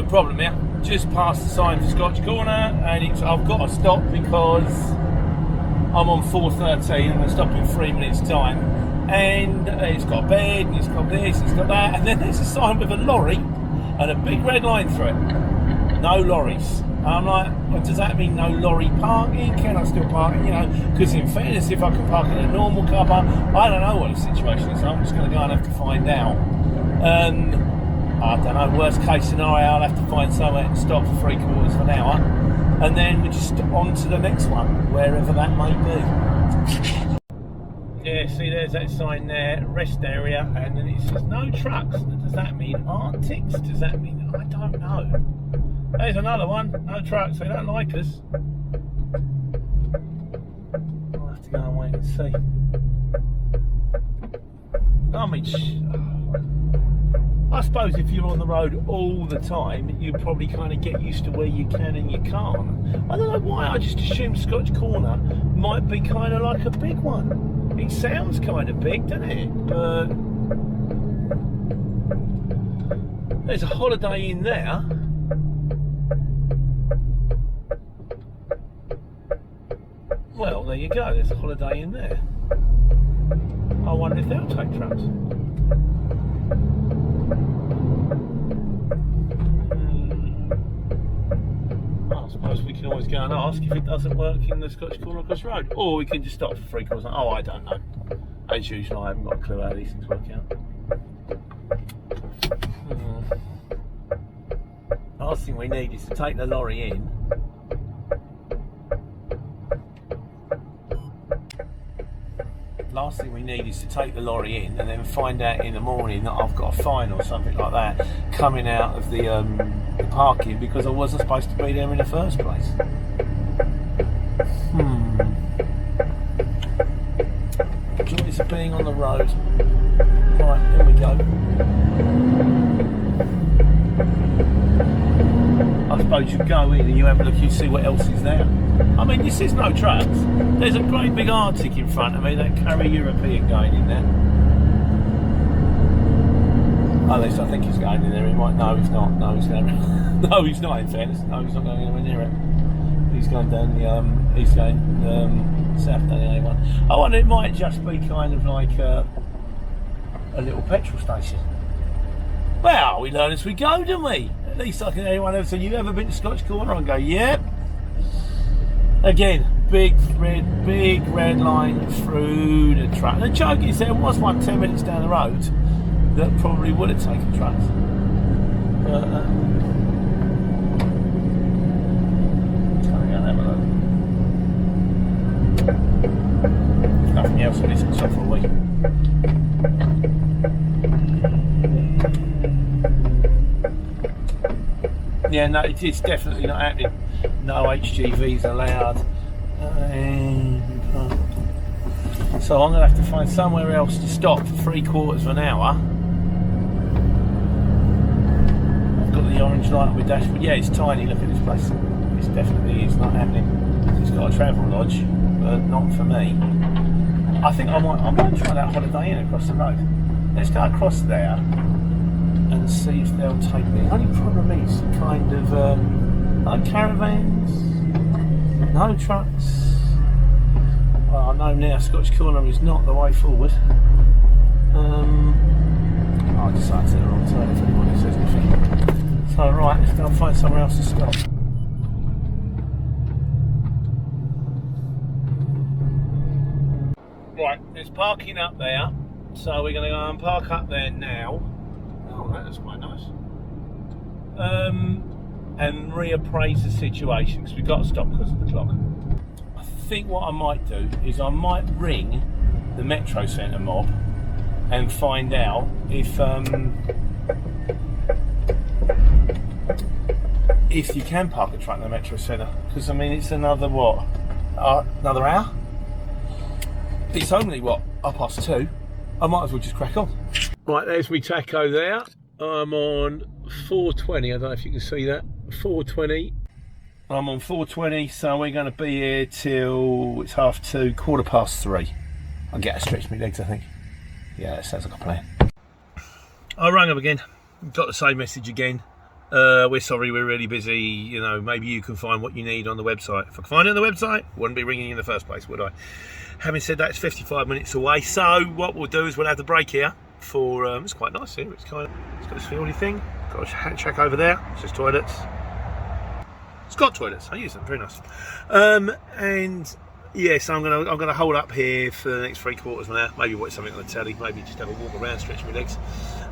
of a problem here. Just past the sign for Scotch Corner, and I've got to stop because I'm on 4:13 and I stop in 3 minutes time. And it's got a bed, and it's got this, it's got that, and then there's a sign with a lorry and a big red line through it. No lorries. And I'm like, well, does that mean no lorry parking? Can I still park? You know, because in fairness, if I can park in a normal car park, I don't know what the situation is. So I'm just going to go and have to find out. I don't know, worst case scenario, I'll have to find somewhere to stop for 3/4 of an hour, and then we're just on to the next one, wherever that may be. Yeah, see, there's that sign there, rest area, and then it says no trucks. Does that mean Arctics? Does that mean, I don't know. There's another one, no trucks, they don't like us. I'll have to go and wait and see. I mean, I suppose if you're on the road all the time, you probably kind of get used to where you can and you can't. I don't know why, I just assumed Scotch Corner might be kind of like a big one. It sounds kind of big, doesn't it? But there's a Holiday Inn there. Well, there you go, there's a Holiday Inn there. I wonder if they'll take trucks. I suppose we can always go and ask if it doesn't work in the Scotch Corner across the road. Or we can just stop for 3/4. Oh, I don't know. As usual, I haven't got a clue how these things work out. Last thing we need is to take the lorry in. Last thing we need is to take the lorry in and then find out in the morning that I've got a fine or something like that coming out of the parking because I wasn't supposed to be there in the first place. Joys of being on the road. Right, here we go. I suppose you go in and you have a look, you see what else is there. I mean, this is no trucks. There's a great big Arctic in front of me, that Carry European going in there. At least I think he's going in there. He might. No, he's not. No, he's going. No, he's not. In fairness, no, he's not going anywhere near it. He's going down the. He's going south down the A1. I wonder, it might just be kind of like a little petrol station. Well, we learn as we go, don't we? At least I can. Anyone ever say, "You ever been to Scotch Corner?" and go, "Yep." Again, big red line through the truck. And the joke is, there was one 10 minutes down the road that probably would have taken trucks. But, nothing else on this except for a week. Yeah, no, it's definitely not happening. No HGVs allowed. So I'm going to have to find somewhere else to stop for 3/4 of an hour. I've got the orange light on my dashboard. Yeah, it's tiny. Look at this place. It's definitely is not happening. It's got a travel lodge, but not for me. I think I might try that Holiday Inn across the road. Let's go across there and see if they'll take me. The only problem is kind of no caravans, no trucks. Well, I know now Scotch Corner is not the way forward. I decided to the wrong turn if anybody says anything. So right, let's go and find somewhere else to stop. Right, there's parking up there, so we're going to go and park up there now. Oh, that's quite nice. And reappraise the situation because we've got to stop because of the clock. I think what I might do is I might ring the Metro Centre mob and find out if you can park a truck in the Metro Centre, because I mean it's another what? Another hour? It's only what, 2:30. I might as well just crack on. Right, there's me taco there. I'm on 4:20. I don't know if you can see that. 4:20. I'm on 4:20, so we're going to be here till it's 2:30, 3:15. I'll get to stretch my legs, I think. Yeah, that sounds like a plan. I rang up again. Got the same message again. we're sorry, we're really busy. You know, maybe you can find what you need on the website. If I could find it on the website, I wouldn't be ringing you in the first place, would I? Having said that, it's 55 minutes away. So what we'll do is we'll have the break here for. It's quite nice here. It's got this fieldy thing. Got a hat check over there. It's just toilets. It's got toilets. I use them. Very nice. And yeah, so I'm gonna hold up here for the next 3/4 of an hour. Maybe watch something on the telly. Maybe just have a walk around, stretch my legs,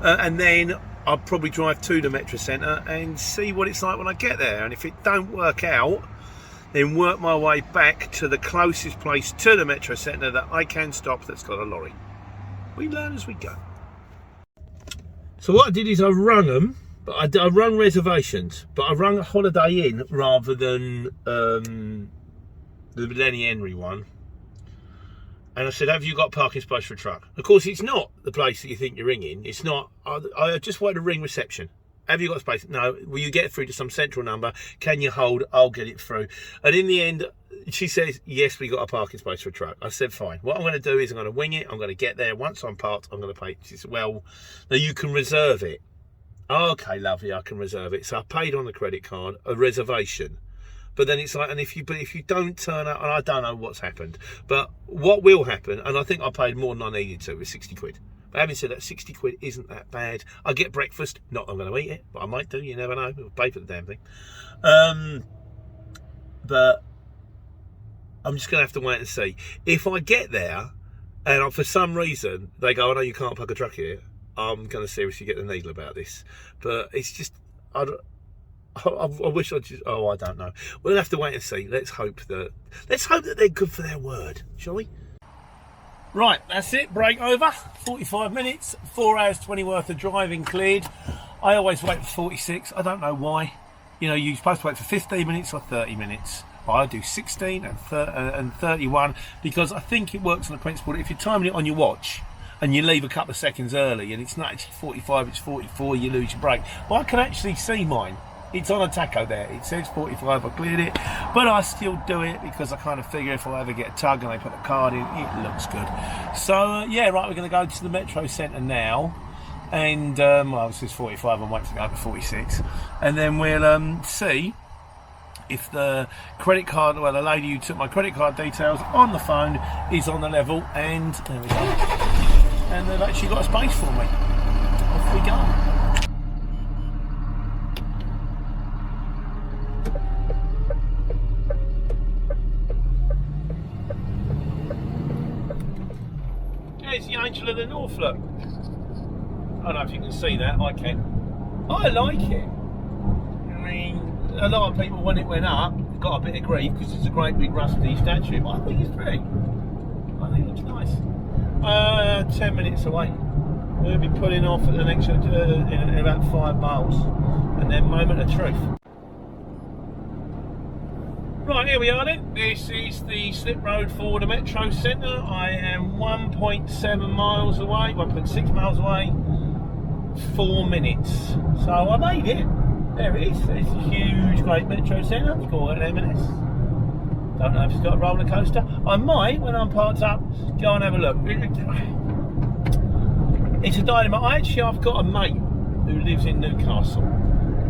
and then I'll probably drive to the Metro Centre and see what it's like when I get there. And if it don't work out, then work my way back to the closest place to the Metro Centre that I can stop that's got a lorry. We learn as we go. So what I did is I rung them, but I rung reservations, but I rung a Holiday Inn rather than the Lenny Henry one. And I said, have you got parking space for a truck? Of course, it's not the place that you think you're ringing. It's not. I just wanted to ring reception. Have you got space? No. Will you get through to some central number? Can you hold? I'll get it through. And in the end, she says, yes, we got a parking space for a truck. I said, fine. What I'm going to do is I'm going to wing it. I'm going to get there. Once I'm parked, I'm going to pay. She said, well, now you can reserve it. Okay, lovely, I can reserve it. So I paid on the credit card a reservation. But then it's like, and if you don't turn up, and I don't know what's happened, but what will happen, and I think I paid more than I needed to, was 60 quid. But having said that, 60 quid isn't that bad. I get breakfast, not I'm going to eat it, but I might do, you never know. I'll pay for the damn thing. But I'm just going to have to wait and see. If I get there, and for some reason, they go, oh no, you can't park a truck here, I'm going to seriously get the needle about this. But it's just, I wish I just. Oh, I don't know. We'll have to wait and see. Let's hope that they're good for their word, shall we? Right, that's it. Break over. 45 minutes. 4 hours 20 worth of driving cleared. I always wait for 46. I don't know why. You know, you're supposed to wait for 15 minutes or 30 minutes. I do 16 and 31 because I think it works on the principle that if you're timing it on your watch and you leave a couple of seconds early and it's not actually 45, it's 44, you lose your break. Well, I can actually see mine. It's on a tacho there. It says 45, I cleared it, but I still do it because I kind of figure if I ever get a tug and they put the card in, it looks good. So, yeah, right, we're going to go to the Metro Centre now, and, well, this is 45, I'm waiting to go to 46, and then we'll see if the credit card, well, the lady who took my credit card details on the phone is on the level, and there we go, and they've actually got a space for me. Off we go. There's the Angel of the North, look. I don't know if you can see that, I can. I like it. I mean, a lot of people, when it went up, got a bit of grief because it's a great big rusty statue, but I think it's pretty. I think it looks nice. 10 minutes away. We'll be pulling off at the next, in about 5 miles, and then moment of truth. Right, here we are then. This is the slip road for the Metro Centre. I am 1.7 miles away, 1.6 miles away, 4 minutes. So I made it. There it is. It's a huge, great Metro Centre. Let's call it an M&S. Don't know if it's got a roller coaster. I might, when I'm parked up, go and have a look. It's a dynamite. I've got a mate who lives in Newcastle.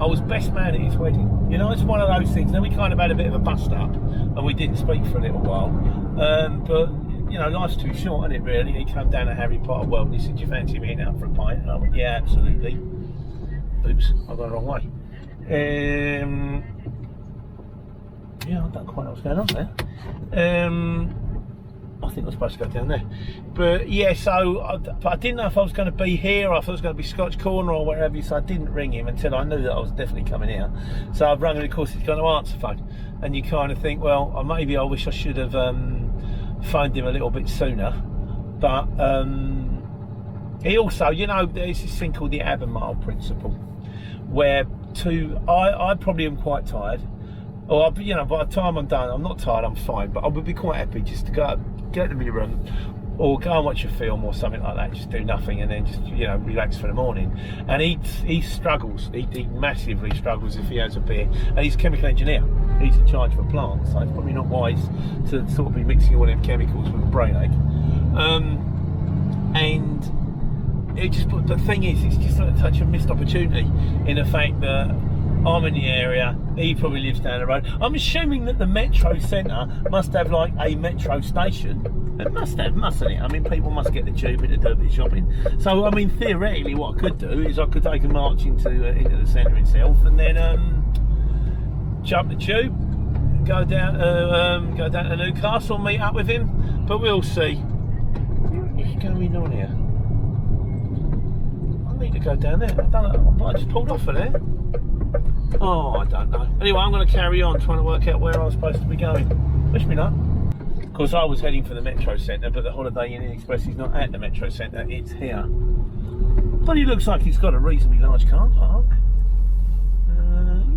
I was best man at his wedding. You know, it's one of those things. Then we kind of had a bit of a bust up and we didn't speak for a little while. But, you know, life's too short, isn't it, really? He came down to Harry Potter World and he said, do you fancy meeting out for a pint? And I went, yeah, absolutely. Oops, I got the wrong way. Yeah, I don't quite know what's going on there. I think I was supposed to go down there, but yeah, so I didn't know if I was going to be here or if I was going to be Scotch Corner or wherever, so I didn't ring him until I knew that I was definitely coming here. So I've rung him, of course he's going to answer phone, and you kind of think, well, maybe I wish I should have phoned him a little bit sooner, but he also, you know, there's this thing called the Abermyle principle, where I probably am quite tired, or you know, by the time I'm done, I'm not tired, I'm fine, but I would be quite happy just to go get to my room or go and watch a film or something like that, just do nothing and then just, you know, relax for the morning. And he struggles, he massively struggles if he has a beer, and he's a chemical engineer, he's in charge of a plant, so it's probably not wise to sort of be mixing all them chemicals with a brain ache. And it just, but the thing is, it's just a touch of missed opportunity in the fact that I'm in the area, he probably lives down the road. I'm assuming that the Metro Centre must have like a metro station. It must have, mustn't it? I mean, people must get the tube in to do a bit of shopping. So, I mean, theoretically, what I could do is I could take a march into the centre itself, and then jump the tube, go down to Newcastle, meet up with him. But we'll see. What's going on here? I need to go down there. I don't know, but I just pulled off of there. Oh, I don't know. Anyway, I'm going to carry on trying to work out where I'm supposed to be going. Wish me luck. Of course, I was heading for the Metro Centre, but the Holiday Inn Express is not at the Metro Centre, it's here. But it looks like it's got a reasonably large car park.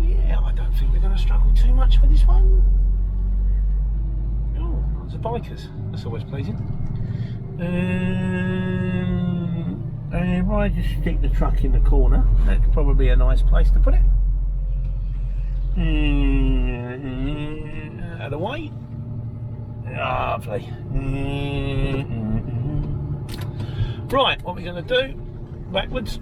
Yeah, I don't think we're going to struggle too much with this one. Oh, lots of bikers. That's always pleasing. And I just stick the truck in the corner. That's probably a nice place to put it. Out of the way. Lovely. Right, what we're going to do? Backwards.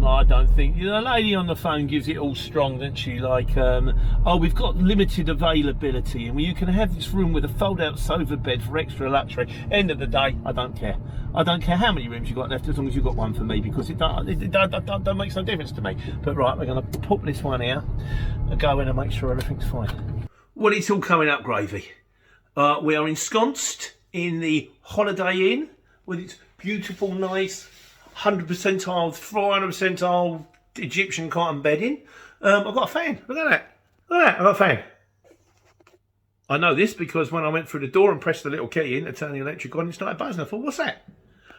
I don't think, the lady on the phone gives it all strong, doesn't she? Like, oh, we've got limited availability and you can have this room with a fold-out sofa bed for extra luxury. End of the day, I don't care. I don't care how many rooms you've got left, as long as you've got one for me, because it don't make no difference to me. But right, we're going to put this one here and go in and make sure everything's fine. Well, it's all coming up gravy. We are ensconced in the Holiday Inn with its beautiful, nice 100 percentile, 400 percentile Egyptian cotton bedding. I've got a fan. Look at that. Look at that. I've got a fan. I know this because when I went through the door and pressed the little key in to turn the electric on, it started buzzing. I thought, what's that?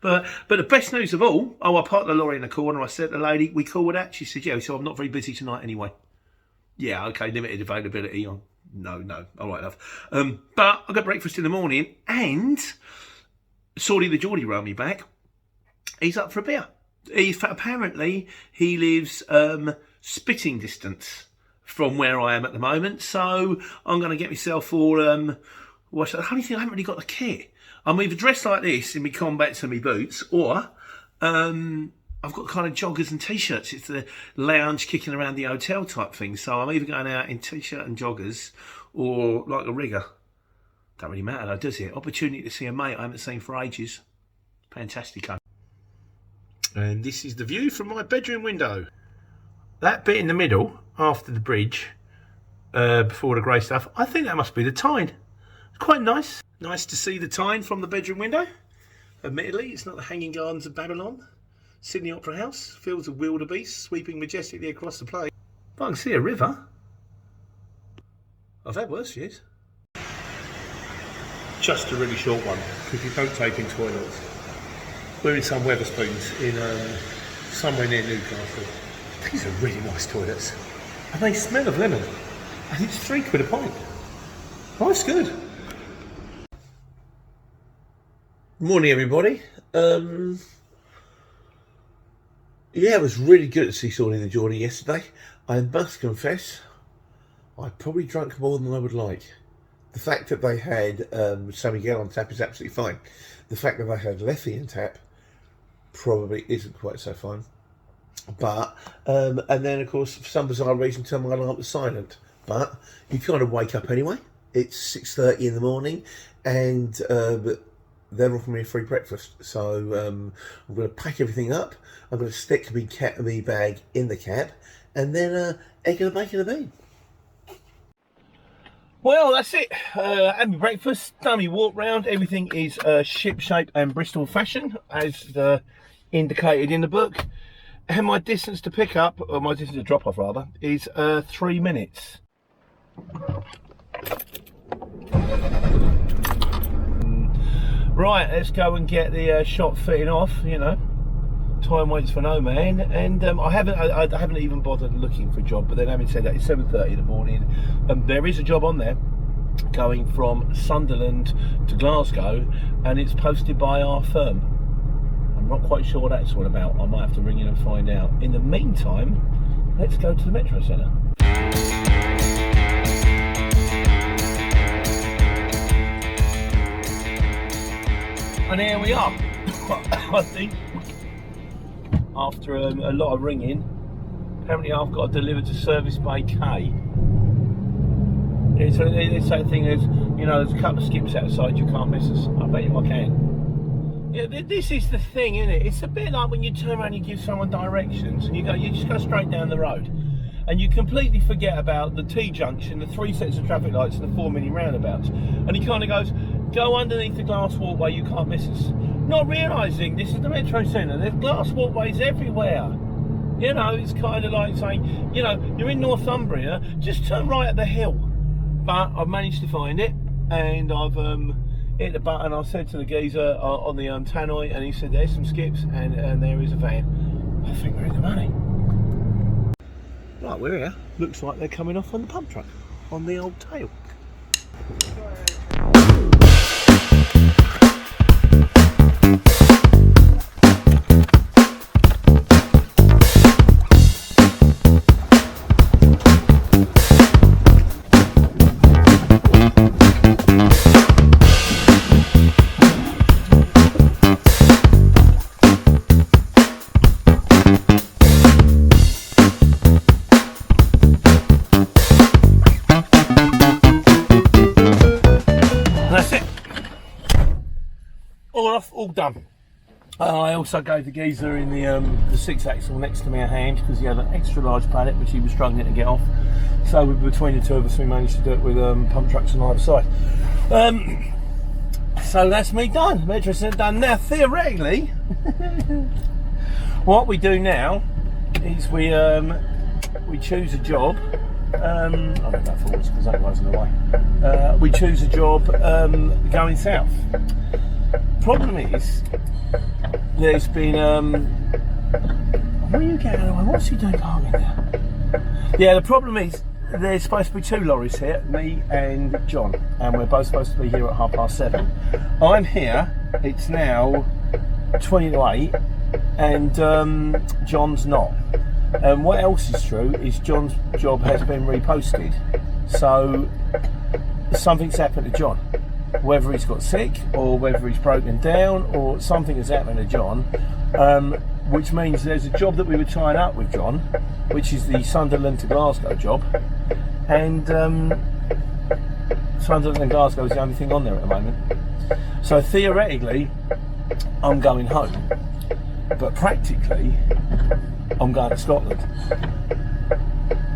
But the best news of all, I parked the lorry in the corner. I said to the lady, we cool with that? She said, yeah. So I'm not very busy tonight anyway. Yeah, okay, limited availability. No. All right, love. But I got breakfast in the morning and Sorty the Geordie rode me back. He's up for a beer. Apparently, he lives spitting distance from where I am at the moment. So I'm going to get myself all... what's that? The only thing, I haven't really got the kit. I'm either dressed like this in my combats and my boots, or I've got kind of joggers and T-shirts. It's the lounge kicking around the hotel type thing. So I'm either going out in T-shirt and joggers or like a rigger. Don't really matter though, does it? Opportunity to see a mate I haven't seen for ages. Fantastico. And this is the view from my bedroom window. That bit in the middle, after the bridge, before the grey stuff, I think that must be the Tyne. It's quite nice. Nice to see the Tyne from the bedroom window. Admittedly, it's not the Hanging Gardens of Babylon. Sydney Opera House, fields of wildebeest sweeping majestically across the plain. But I can see a river. I've had worse views. Just a really short one, because you don't take in toilets. We're in some Weatherspoons in somewhere near Newcastle. These are really nice toilets. And they smell of lemon. And it's £3 a pint. Life's good. Morning everybody. Yeah, it was really good to see Sorty the Geordie yesterday. I must confess, I probably drank more than I would like. The fact that they had San Miguel on tap is absolutely fine. The fact that they had Lethe on tap probably isn't quite so fine. But, and then of course, for some bizarre reason, turned my alarm to silent. But you kind of wake up anyway. It's 6:30 in the morning, and they're offering me a free breakfast. So I'm going to pack everything up. I'm going to stick me bag in the cab, and then egg and a bacon and a bean. Well, that's it. Had my breakfast, done my walk round. Everything is ship shape and Bristol fashion, as indicated in the book. And my distance to pick up, or my distance to drop off rather, is 3 minutes. Right, let's go and get the shop fitting off. You know, time waits for no man. And I haven't even bothered looking for a job. But then, having said that, it's 7:30 in the morning. There is a job on there going from Sunderland to Glasgow, and it's posted by our firm. I'm not quite sure what that's all about. I might have to ring in and find out. In the meantime, let's go to the Metro Centre. And here we are. I think after a lot of ringing, apparently I've got to deliver to Service Bay K. It's that thing, there's a couple of skips outside, you can't miss us. I bet you I can. Yeah, this is the thing, isn't it? It's a bit like when you turn around and you give someone directions and you just go straight down the road. And you completely forget about the T-junction, the 3 sets of traffic lights and the 4 mini roundabouts. And he kind of goes, go underneath the glass walkway, you can't miss us. Not realising this is the metro centre, there's glass walkways everywhere. It's kind of like saying, you're in Northumbria, just turn right at the hill. But I've managed to find it, and I've hit the button. I said to the geezer on the tannoy, and he said, there's some skips, and there is a van. I think we're in the money. Right, we're here. Looks like they're coming off on the pump truck, on the old tail. That's it. All off, all done. I also gave the geezer in the 6-axle next to me a hand because he had an extra large pallet which he was struggling to get off. So between the two of us, we managed to do it with pump trucks on either side. So that's me done. Metro Centre done. Now theoretically, what we do now is we choose a job. I'll move that forwards because that goes in the way. We choose a job going south. Problem is, there's been where are you getting away? What's he doing parking there? Yeah, the problem is there's supposed to be 2 lorries here, me and John, and we're both supposed to be here at 7:30. I'm here. It's now 20 to 8, and John's not. And what else is true is John's job has been reposted, so something's happened to John. Whether he's got sick or whether he's broken down or something has happened to John, which means there's a job that we were tying up with John, which is the Sunderland to Glasgow job, and Sunderland and Glasgow is the only thing on there at the moment. So theoretically, I'm going home, but practically, I'm going to Scotland.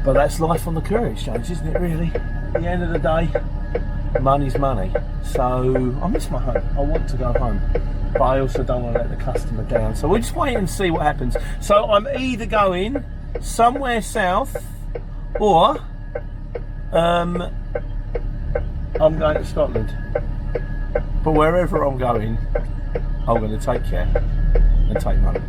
But that's life on the courier exchange, isn't it, really? At the end of the day, money's money. So I miss my home. I want to go home, but I also don't want to let the customer down. So we'll just wait and see what happens. So I'm either going somewhere south or I'm going to Scotland. But wherever I'm going, I'm going to take care and take money.